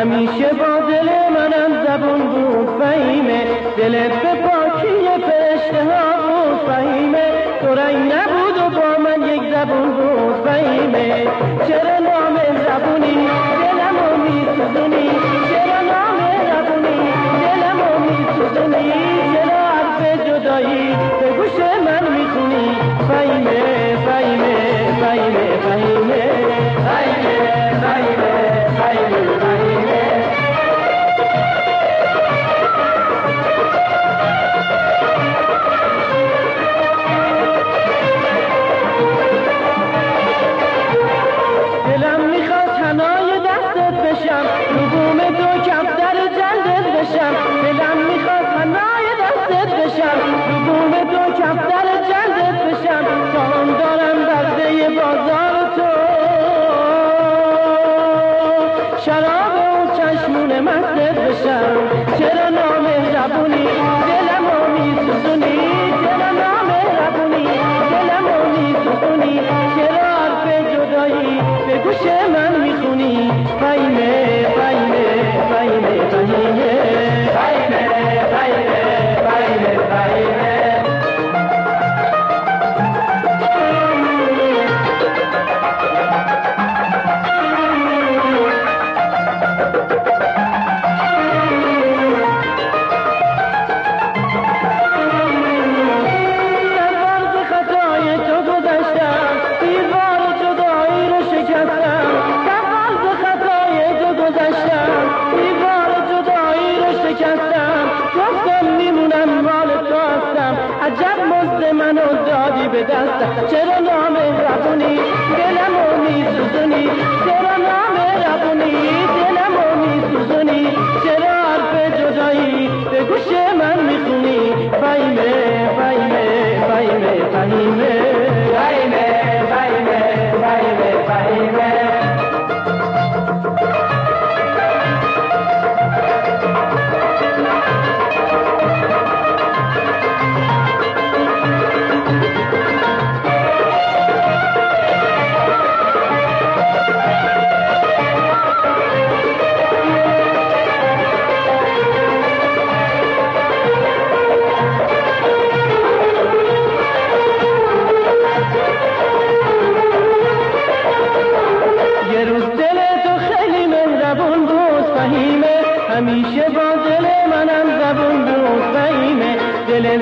همیشه با دل منم زبون بود فهیمه، دلت به پاکی فرشته ها بود فهیمه، تو رنگ نبود و با من یک زبون بود فهیمه. چرا نام زبونی دلمو میسوزونی، چرا نام زبونی دلمو میسوزونی، چرا حرف جدایی به گوش من میخونی فهیمه فهیمه فهیمه فهیمه فهیمه فهیمه فهیمه فهیمه. دلم میخواد حنای دستت بشم، رو بوم تو کفتر جلدت بشم، دلم میخواد حنای دستت بشم، رو بوم تو کفتر جلدت بشم، تا اون دارم برده بازار تو، شراب اون چشمون مستت بشم. چرا نامهربونی دلمو میسوزونی، چرا نامهربونی دلمو میسوزونی، چرا حرف جدایی به گوش من میخونی فهیمه فهیمه فهیمه فهیمه فهیمه فهیمه فهیمه فهیمه. عجب مزد منو دادی به دستم، چرا نامهربونی دلمو میسوزونی، چرا نامهربونی دلمو میسوزونی، چرا حرف جدایی به گوش من میخونی فهیمه فهیمه فهیمه فهیمه فهیمه فهیمه فهیمه فهیمه. همیشه با دل منم زبون بود فهیمه، دل